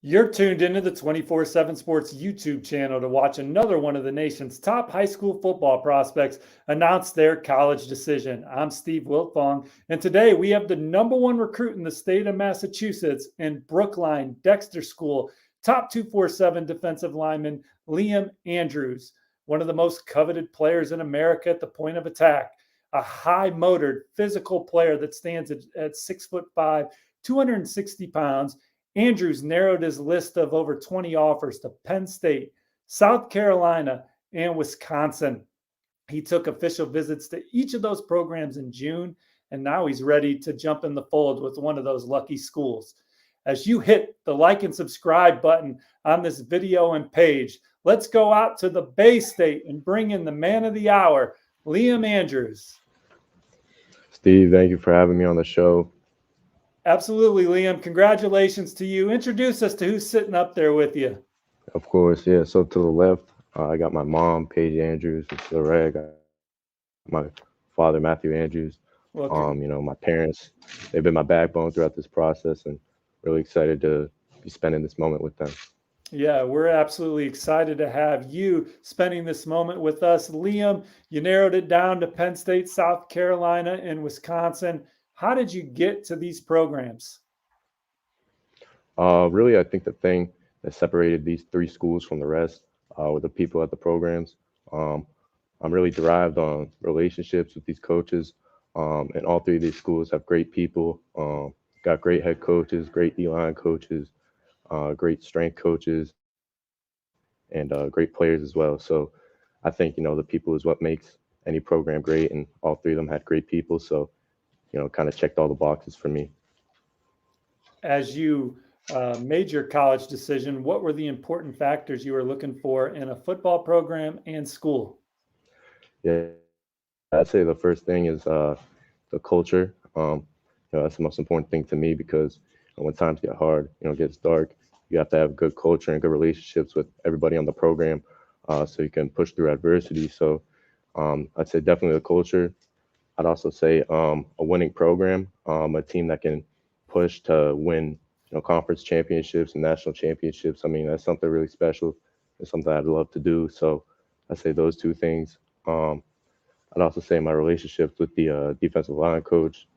You're tuned into the 247 Sports YouTube channel to watch another one of the nation's top high school football prospects announce their college decision. I'm Steve Wiltfong, and today we have the number one recruit in the state of Massachusetts in Brookline Dexter School, top 247 defensive lineman Liam Andrews, one of the most coveted players in America at the point of attack, a high-motored, physical player that stands at 6'5", 260 pounds. Andrews narrowed his list of over 20 offers to Penn State, South Carolina, and Wisconsin. He took official visits to each of those programs in June, and now he's ready to jump in the fold with one of those lucky schools. As you hit the like and subscribe button on this video and page, let's go out to the Bay State and bring in the man of the hour, Liam Andrews. Steve, thank you for having me on the show. Absolutely, Liam. Congratulations to you. Introduce us to who's sitting up there with you. Of course, yeah. So to the left, I got my mom, Paige Andrews. And to the right, I got my father, Matthew Andrews. My parents, they've been my backbone throughout this process, and really excited to be spending this moment with them. Yeah, we're absolutely excited to have you spending this moment with us. Liam, you narrowed it down to Penn State, South Carolina, and Wisconsin. How did you get to these programs? Really, I think the thing that separated these three schools from the rest were the people at the programs. I'm really derived on relationships with these coaches, and all three of these schools have great people, got great head coaches, great D-line coaches, great strength coaches, and great players as well. So I think, the people is what makes any program great, and all three of them had great people. So kind of checked all the boxes for me. As you made your college decision, what were the important factors you were looking for in a football program and school? Yeah, I'd say the first thing is the culture. That's the most important thing to me because when times get hard, it gets dark, you have to have good culture and good relationships with everybody on the program so you can push through adversity. So I'd say definitely the culture. I'd also say a winning program, a team that can push to win, conference championships and national championships. I mean, that's something really special. It's something I'd love to do. So I'd say those two things. I'd also say my relationships with the defensive line coach,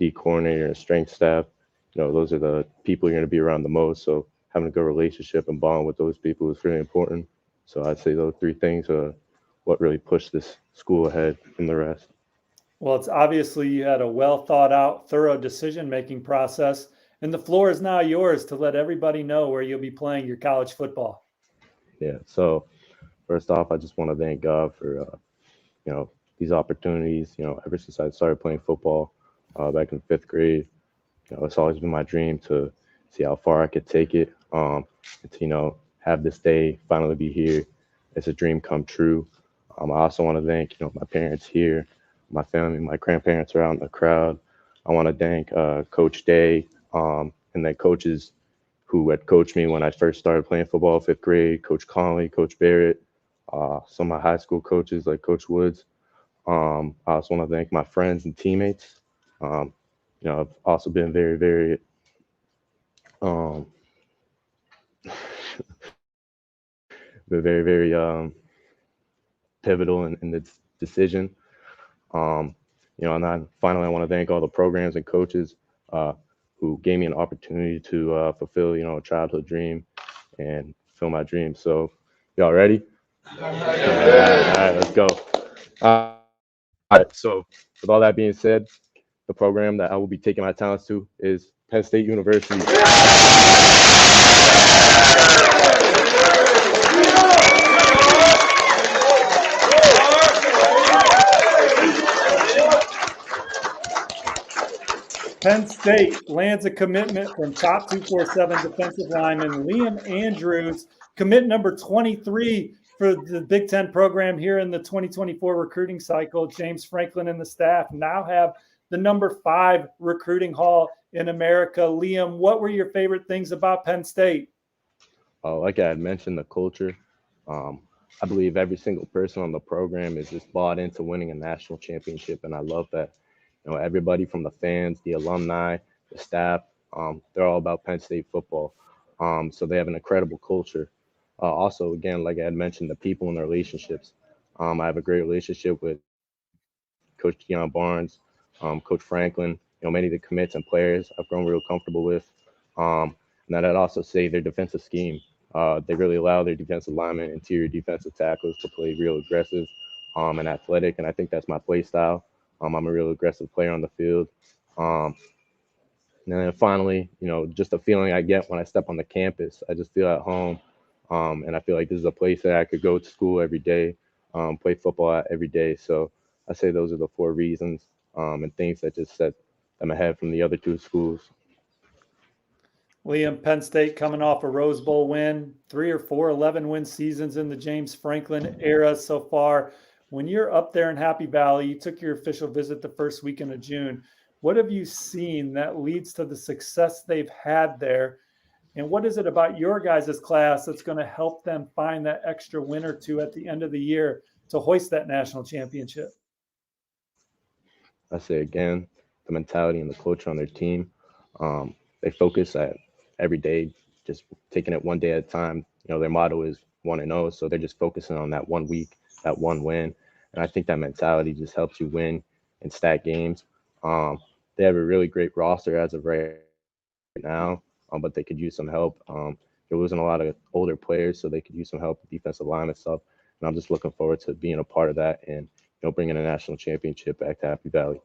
D coordinator, and strength staff. Those are the people you're going to be around the most. So having a good relationship and bond with those people is really important. So I'd say those three things are what really pushed this school ahead from the rest. Well, it's obviously you had a well thought out, thorough decision-making process, and the floor is now yours to let everybody know where you'll be playing your college football. Yeah. So first off, I just want to thank God for, these opportunities, ever since I started playing football back in 5th grade. It's always been my dream to see how far I could take it, and to, have this day finally be here. It's a dream come true. I also want to thank, my parents here, my family, my grandparents are out in the crowd. I want to thank Coach Day and then coaches who had coached me when I first started playing football, 5th grade, Coach Conley, Coach Barrett, some of my high school coaches like Coach Woods. I also want to thank my friends and teammates. I've also been very, very pivotal in this decision. And then finally, I want to thank all the programs and coaches who gave me an opportunity to fulfill, a childhood dream and fulfill my dreams. So, y'all ready? All right, let's go. All right, so with all that being said, the program that I will be taking my talents to is Penn State University. Penn State lands a commitment from top 247 defensive lineman Liam Andrews, commit number 23 for the Big Ten program here in the 2024 recruiting cycle. James Franklin and the staff now have the number 5 recruiting haul in America. Liam, what were your favorite things about Penn State? Like I had mentioned, the culture. I believe every single person on the program is just bought into winning a national championship, and I love that. Everybody from the fans, the alumni, the staff, they're all about Penn State football. So they have an incredible culture. Also, again, like I had mentioned, the people and the relationships. I have a great relationship with Coach Deion Barnes, Coach Franklin, many of the commits and players I've grown real comfortable with. And then I'd also say their defensive scheme. They really allow their defensive linemen, interior defensive tackles to play real aggressive and athletic, and I think that's my play style. I'm a real aggressive player on the field. Um, and then finally, just the feeling I get when I step on the campus, I just feel at home. And I feel like this is a place that I could go to school every day, play football at every day. So I say those are the four reasons and things that just set them ahead from the other two schools. Liam, Penn State coming off a Rose Bowl win, 3 or 4 11-win seasons in the James Franklin era so far. When you're up there in Happy Valley, you took your official visit the first weekend of June. What have you seen that leads to the success they've had there? And what is it about your guys' class that's going to help them find that extra win or two at the end of the year to hoist that national championship? I say again, the mentality and the culture on their team. They focus at every day, just taking it one day at a time. Their motto is 1-0, so they're just focusing on that 1 week, that one win. And I think that mentality just helps you win and stack games. They have a really great roster as of right now, but they could use some help. They're losing a lot of older players, so they could use some help with defensive line and stuff. And I'm just looking forward to being a part of that and bringing a national championship back to Happy Valley.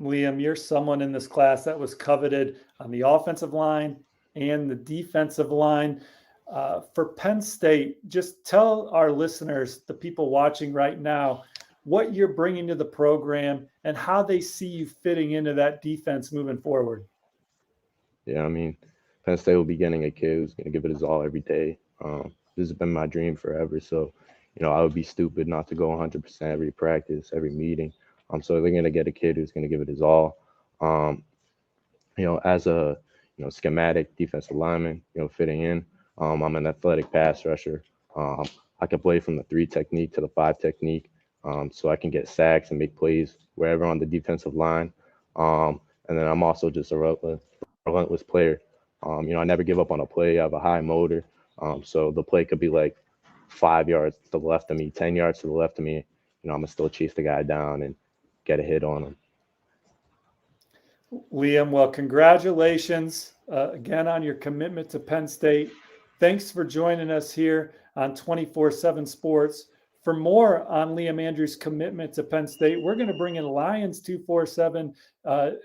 Liam, you're someone in this class that was coveted on the offensive line and the defensive line. For Penn State, just tell our listeners, the people watching right now, what you're bringing to the program and how they see you fitting into that defense moving forward. Yeah, I mean, Penn State will be getting a kid who's going to give it his all every day. This has been my dream forever. So, I would be stupid not to go 100% every practice, every meeting. So they're going to get a kid who's going to give it his all. As a schematic defensive lineman, fitting in. I'm an athletic pass rusher. I can play from the 3 technique to the 5 technique, so I can get sacks and make plays wherever on the defensive line. And then I'm also just a relentless player. I never give up on a play. I have a high motor, so the play could be like 5 yards to the left of me, 10 yards to the left of me. I'm gonna still chase the guy down and get a hit on him. Liam, well, congratulations again on your commitment to Penn State. Thanks for joining us here on 247 Sports. For more on Liam Andrews' commitment to Penn State, we're going to bring in Lions 247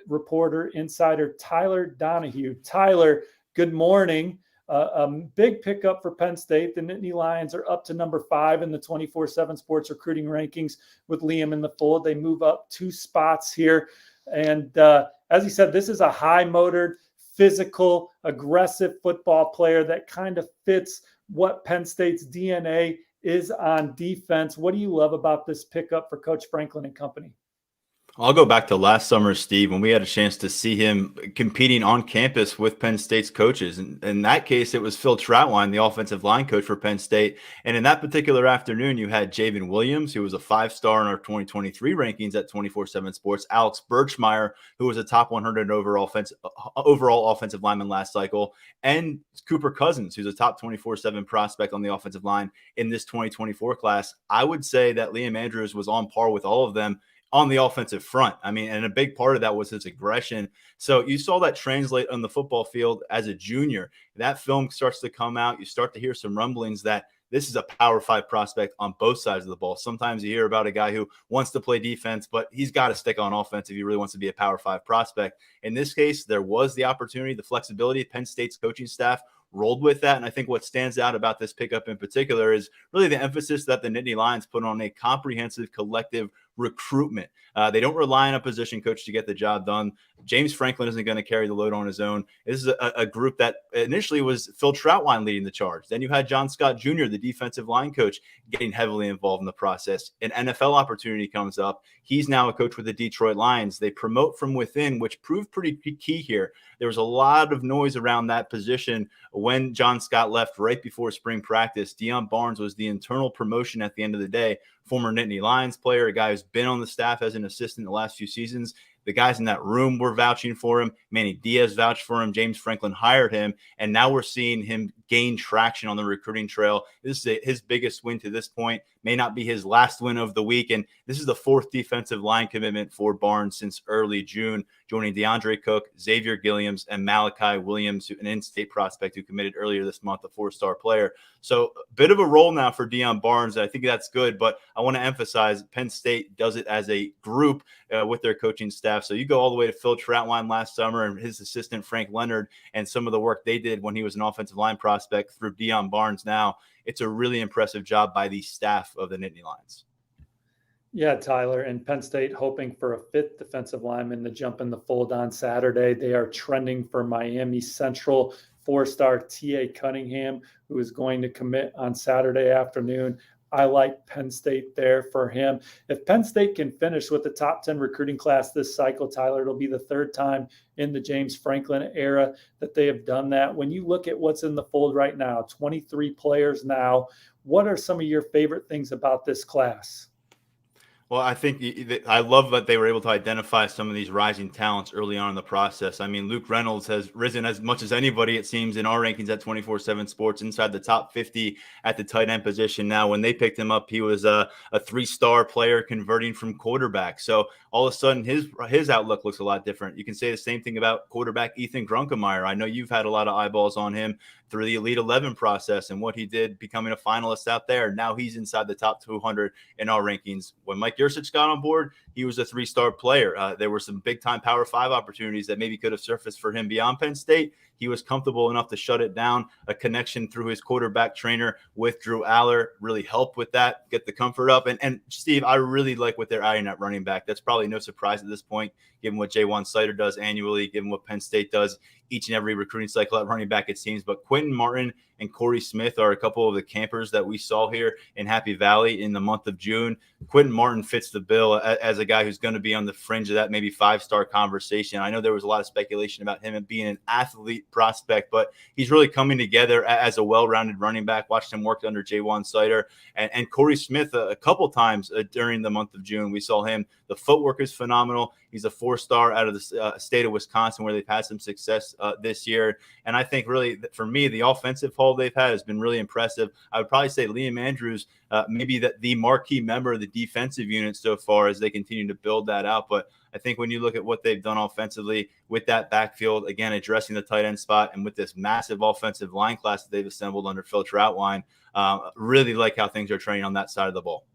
reporter, insider Tyler Donahue. Tyler, good morning. A big pickup for Penn State. The Nittany Lions are up to number 5 in the 247 Sports recruiting rankings with Liam in the fold. They move up 2 spots here. And as he said, this is a high-motored, physical, aggressive football player that kind of fits what Penn State's DNA is on defense. What do you love about this pickup for Coach Franklin and company? I'll go back to last summer, Steve, when we had a chance to see him competing on campus with Penn State's coaches. And in that case, it was Phil Trautwein, the offensive line coach for Penn State. And in that particular afternoon, you had Javen Williams, who was a 5-star in our 2023 rankings at 247 Sports, Alex Birchmeyer, who was a top 100 overall offensive lineman last cycle, and Cooper Cousins, who's a top 247 prospect on the offensive line in this 2024 class. I would say that Liam Andrews was on par with all of them on the offensive front. I mean, and a big part of that was his aggression. So you saw that translate on the football field as a junior. That film starts to come out. You start to hear some rumblings that this is a Power 5 prospect on both sides of the ball. Sometimes you hear about a guy who wants to play defense, but he's got to stick on offense if he really wants to be a Power 5 prospect. In this case, there was the opportunity, the flexibility. Penn State's coaching staff rolled with that. And I think what stands out about this pickup in particular is really the emphasis that the Nittany Lions put on a comprehensive collective recruitment. They don't rely on a position coach to get the job done. James Franklin isn't going to carry the load on his own. This is a group that initially was Phil Trautwein leading the charge. Then you had John Scott Jr., the defensive line coach, getting heavily involved in the process. An NFL opportunity comes up. He's now a coach with the Detroit Lions. They promote from within, which proved pretty key here. There was a lot of noise around that position when John Scott left right before spring practice. Deion Barnes was the internal promotion at the end of the day. Former Nittany Lions player, a guy who's been on the staff as an assistant the last few seasons. The guys in that room were vouching for him. Manny Diaz vouched for him. James Franklin hired him. And now we're seeing him gain traction on the recruiting trail. This is his biggest win to this point. May not be his last win of the week. And this is the 4th defensive line commitment for Barnes since early June, joining DeAndre Cook, Xavier Gilliams, and Malachi Williams, an in-state prospect who committed earlier this month, a 4-star player. So a bit of a role now for Deion Barnes. I think that's good, but I want to emphasize Penn State does it as a group with their coaching staff. So you go all the way to Phil Trautwein last summer and his assistant Frank Leonard and some of the work they did when he was an offensive line prospect through Deion Barnes now. It's a really impressive job by the staff of the Nittany Lions. Yeah, Tyler, and Penn State hoping for a 5th defensive lineman to jump in the fold on Saturday. They are trending for Miami Central 4-star T.A. Cunningham, who is going to commit on Saturday afternoon. I like Penn State there for him. If Penn State can finish with the top 10 recruiting class this cycle, Tyler, it'll be the 3rd time in the James Franklin era that they have done that. When you look at what's in the fold right now, 23 players now, what are some of your favorite things about this class? Well, I think I love that they were able to identify some of these rising talents early on in the process. I mean, Luke Reynolds has risen as much as anybody, it seems, in our rankings at 247 Sports, inside the top 50 at the tight end position. Now, when they picked him up, he was a 3-star player converting from quarterback. So all of a sudden, his outlook looks a lot different. You can say the same thing about quarterback Ethan Grunkemeyer. I know you've had a lot of eyeballs on him through the Elite 11 process and what he did becoming a finalist out there. Now he's inside the top 200 in our rankings. When Mike Yurcich got on board, he was a 3-star player. There were some big-time Power 5 opportunities that maybe could have surfaced for him beyond Penn State. He was comfortable enough to shut it down. A connection through his quarterback trainer with Drew Aller really helped with that, get the comfort up. And Steve, I really like what they're adding at running back. That's probably no surprise at this point, given what Jaywan Sider does annually, given what Penn State does each and every recruiting cycle at running back, it seems. But Quentin Martin and Corey Smith are a couple of the campers that we saw here in Happy Valley in the month of June. Quentin Martin fits the bill as a guy who's going to be on the fringe of that maybe 5-star conversation. I know there was a lot of speculation about him being an athlete prospect, but he's really coming together as a well-rounded running back. Watched him work under Jaywan Sider and Corey Smith a couple times during the month of June. We saw him. The footwork is phenomenal. He's a 4-star out of the state of Wisconsin, where they've had some success this year. And I think really for me, the offensive haul they've had has been really impressive. I would probably say Liam Andrews, maybe the marquee member of the defensive unit so far as they continue to build that out. But I think when you look at what they've done offensively with that backfield, again, addressing the tight end spot and with this massive offensive line class that they've assembled under Phil Trautwein, really like how things are trending on that side of the ball.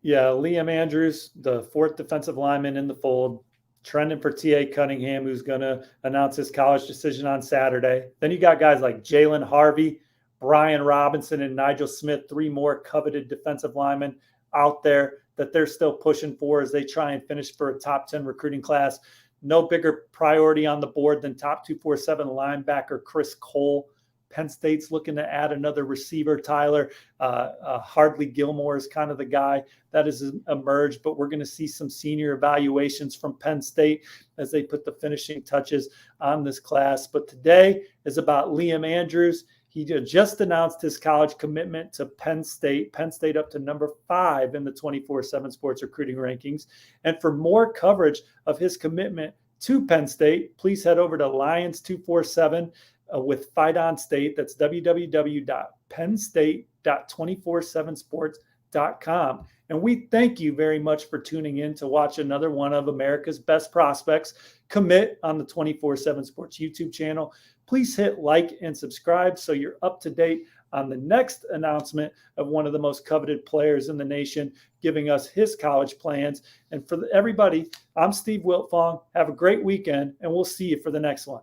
Yeah, Liam Andrews, the 4th defensive lineman in the fold, trending for T.A. Cunningham, who's going to announce his college decision on Saturday. Then you got guys like Jalen Harvey, Brian Robinson, and Nigel Smith, 3 more coveted defensive linemen out there that they're still pushing for as they try and finish for a top 10 recruiting class. No bigger priority on the board than top 247 linebacker Chris Cole. Penn State's looking to add another receiver, Tyler. Hardly Gilmore is kind of the guy that has emerged, but we're going to see some senior evaluations from Penn State as they put the finishing touches on this class. But today is about Liam Andrews. He just announced his college commitment to Penn State. Penn State up to number 5 in the 247 Sports recruiting rankings. And for more coverage of his commitment to Penn State, please head over to Lions 247 with Fight on State. That's www.pennstate.247sports.com. And we thank you very much for tuning in to watch another one of America's best prospects commit on the 247 Sports YouTube channel. Please hit like and subscribe so you're up to date on the next announcement of one of the most coveted players in the nation, giving us his college plans. And for everybody, I'm Steve Wiltfong. Have a great weekend, and we'll see you for the next one.